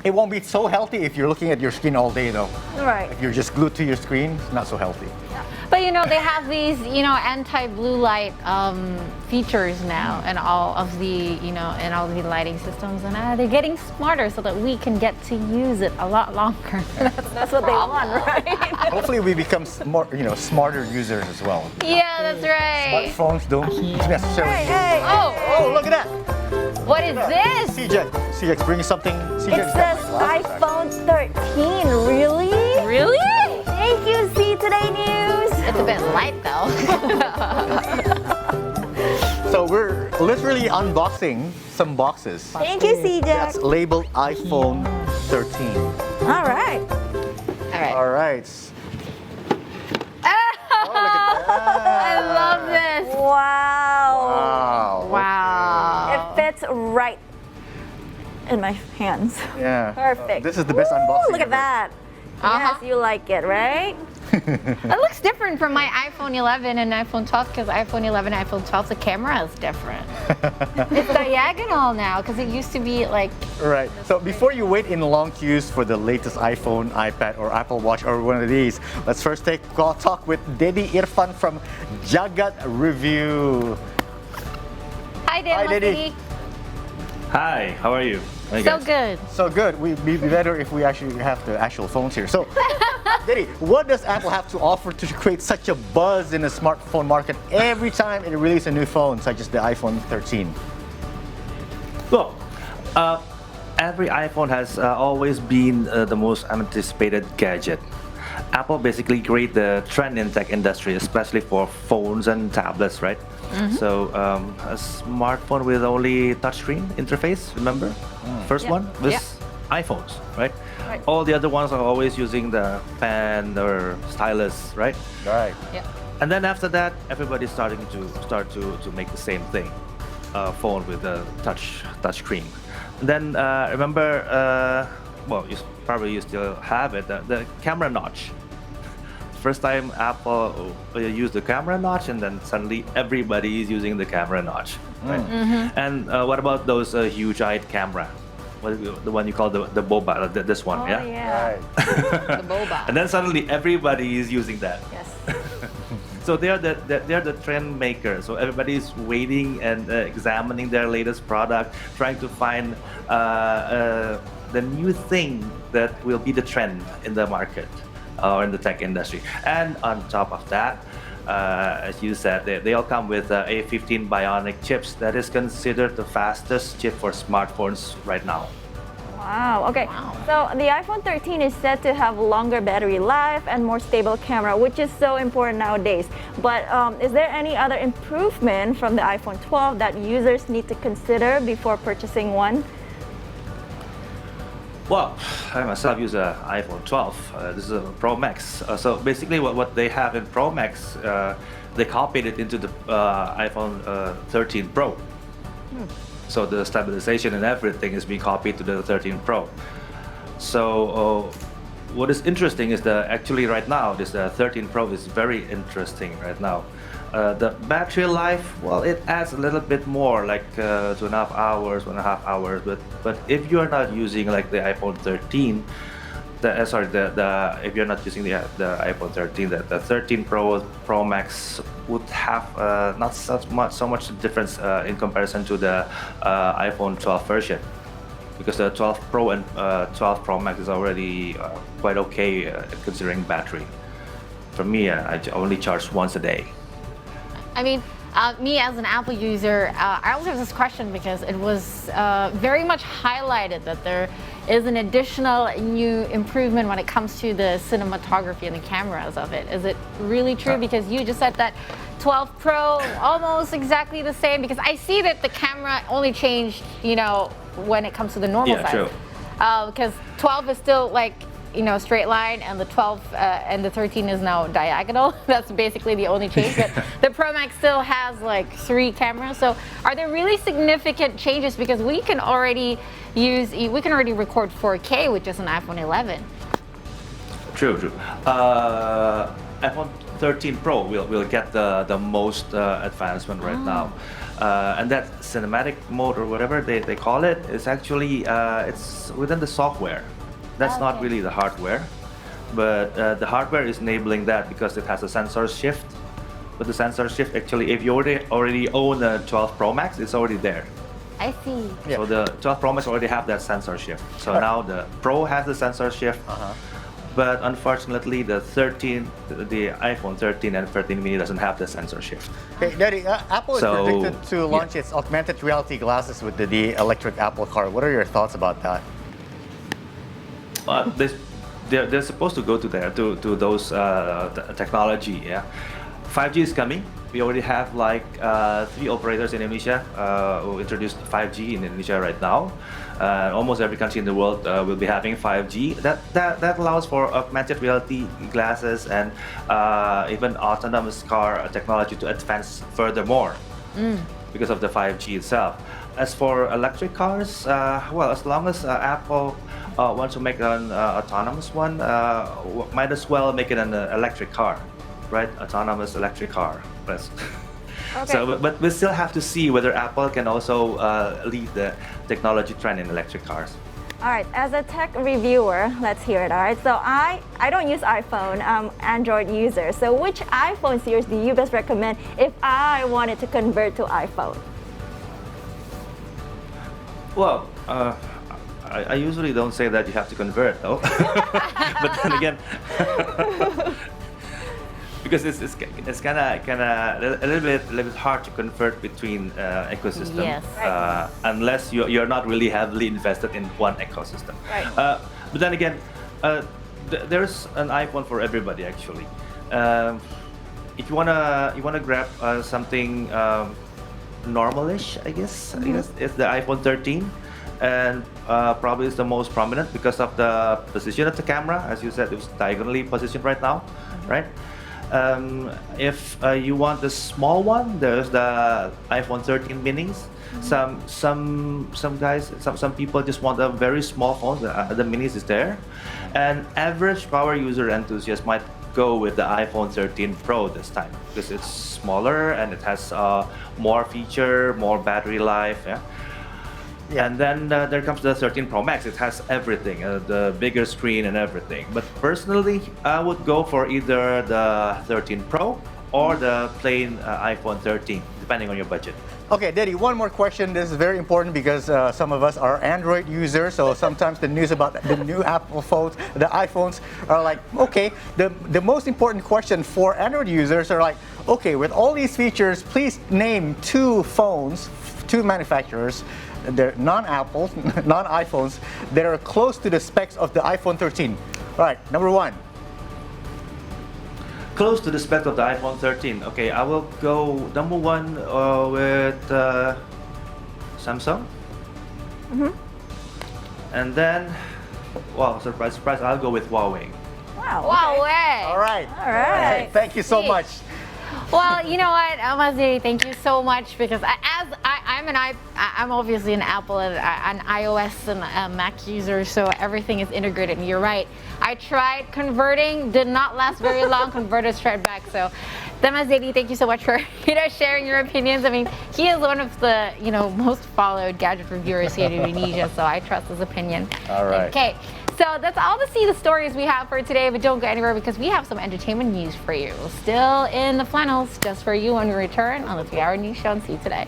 It won't be so healthy if you're looking at your screen all day, though. Right. If you're just glued to your screen, it's not so healthy. But you know, they have these, you know, anti-blue light features now, and all of the, you know, and all the lighting systems, and they're getting smarter so that we can get to use it a lot longer. That's what they want, right? Hopefully, we become more, smarter users as well. Yeah, that's right. Smartphones don't necessarily. Hey. Oh, look at that! What is this? CJ, bring something. CJ, It says iPhone 13. Really? Really? Thank you, See Today News. It's a bit light though. So we're literally unboxing some boxes. Thank you, CJ. That's labeled iPhone 13. All right. All right. All right. Oh, look at I that. love this. Wow. Wow. It fits right in my hands. Yeah. Perfect. This is the best Ooh, unboxing look at ever. that. Uh-huh. Yes, you like it, right? It looks different from my iPhone 11 and iPhone 12 because iPhone 11 and iPhone 12, the camera is different. It's diagonal now because it used to be like... Right. So before you wait in long queues for the latest iPhone, iPad, or Apple Watch, or one of these, let's first talk with Dedi Irvan from Jagat Review. Hi, Dan. Hi, Didi. Hi, how are you? Hi, So guys. good. So good. We'd be better if we actually have the actual phones here. So, Dedi, what does Apple have to offer to create such a buzz in the smartphone market every time it releases a new phone, such as the iPhone 13? Well, every iPhone has always been the most anticipated gadget. Apple basically created the trend in tech industry, especially for phones and tablets, right? So a smartphone with only touchscreen interface, remember? First Yeah. one was Yeah. iPhones, right? Right. All the other ones are always using the pen or stylus, right? Right. Yeah. And then after that, everybody's starting to make the same thing, phone with a touch screen. And then remember, well, you still have it, the camera notch. First time Apple used the camera notch, and then suddenly everybody is using the camera notch. Right? And what about those huge-eyed camera? The one you call the boba, this one, Oh, yeah? yeah. Right. The boba. And then suddenly everybody is using that. Yes. So they're the trend makers. So everybody's waiting and examining their latest product, trying to find the new thing that will be the trend in the market or in the tech industry. And on top of that, as you said, they all come with A15 Bionic chips. That is considered the fastest chip for smartphones right now. Wow. Okay. Wow. So the iPhone 13 is said to have longer battery life and more stable camera, which is so important nowadays. But is there any other improvement from the iPhone 12 that users need to consider before purchasing one? Well, I myself use an iPhone 12. This is a Pro Max. So basically what they have in Pro Max, they copied it into the iPhone 13 Pro. So the stabilization and everything is being copied to the 13 Pro. So what is interesting is that actually right now, this 13 Pro is very interesting right now. The battery life, well, it adds a little bit more, like 2.5 hours, 1.5 hours. But if you are not using like the iPhone 13, if you're not using the iPhone 13, the 13 Pro Max would have not so much difference in comparison to the iPhone 12 version, because the 12 Pro and 12 Pro Max is already quite okay considering battery. For me, I only charge once a day. I mean, me as an Apple user, I also have this question because it was very much highlighted that there is an additional new improvement when it comes to the cinematography and the cameras of it. Is it really true? Because you just said that 12 Pro almost exactly the same, because I see that the camera only changed, when it comes to the normal size. True. Because 12 is still like, straight line, and the 12 and the 13 is now diagonal. That's basically the only change. But the Pro Max still has like 3 cameras. So are there really significant changes? Because we can already record 4K with just an iPhone 11. True. iPhone 13 Pro will get the most advancement right now. And that cinematic mode or whatever they call it is actually it's within the software. That's not Okay. really the hardware, but the hardware is enabling that because it has a sensor shift. But the sensor shift actually, if you already own a 12 Pro Max, it's already there. I see. Yeah. So the 12 Pro Max already have that sensor shift. So Right. now the Pro has the sensor shift. But unfortunately, the iPhone 13 and 13 mini doesn't have the sensor shift. Okay, Daddy, Apple is So, predicted to launch its augmented reality glasses with the electric Apple Car. What are your thoughts about that? They're supposed to go to there to those technology. Yeah, 5G is coming. We already have like 3 operators in Indonesia who introduced 5G in Indonesia right now. Almost every country in the world will be having 5G. That allows for augmented reality glasses and even autonomous car technology to advance furthermore because of the 5G itself. As for electric cars, well, as long as Apple wants to make an autonomous one, might as well make it an electric car, right? Autonomous electric car. Okay. So, but we still have to see whether Apple can also lead the technology trend in electric cars. All right, as a tech reviewer, let's hear it. All right, so I don't use iPhone. I'm Android user. So which iPhone series do you best recommend if I wanted to convert to iPhone? Well, I usually don't say that you have to convert, though. But then again, because it's kind of a little bit hard to convert between ecosystem, Yes. unless you're not really heavily invested in one ecosystem. Right. But then again, there's an iPhone for everybody actually. If you wanna grab something normalish, I guess it's the iPhone 13. And probably it's the most prominent because of the position of the camera. As you said, it was diagonally positioned right now, right? If you want the small one, there's the iPhone 13 minis. Some people just want a very small phone. The minis is there, and average power user enthusiast might go with the iPhone 13 Pro this time because it's smaller and it has more feature, more battery life. Yeah. Yeah. And then there comes the 13 Pro Max. It has everything, the bigger screen and everything. But personally, I would go for either the 13 Pro or the plain iPhone 13, depending on your budget. Okay, Daddy, one more question. This is very important because some of us are Android users, so sometimes the news about the new Apple phones, the iPhones, are like, okay, the most important question for Android users are like, okay, with all these features, please name 2 phones, 2 manufacturers, they're non-Apple, non-iPhones, that are close to the specs of the iPhone 13. All right, number 1. Close to the spec of the iPhone 13. Okay, I will go number 1 with Samsung. And then, wow, surprise, surprise, I'll go with Huawei. Wow. Wow, okay. way. All right. All right. Thank you so Sweet. much. Well, you know what, Maziri, thank you so much because I'm obviously an Apple and an iOS and a Mac user, so everything is integrated. And you're right, I tried converting, did not last very long, converted straight back. So, Maziri, thank you so much for sharing your opinions. I mean, he is one of the most followed gadget reviewers here in Indonesia, so I trust his opinion. All right. Okay. So that's all the stories we have for today, but don't go anywhere because we have some entertainment news for you. Still in the flannels, just for you when we return on the 3-Hour News Show, and see you today.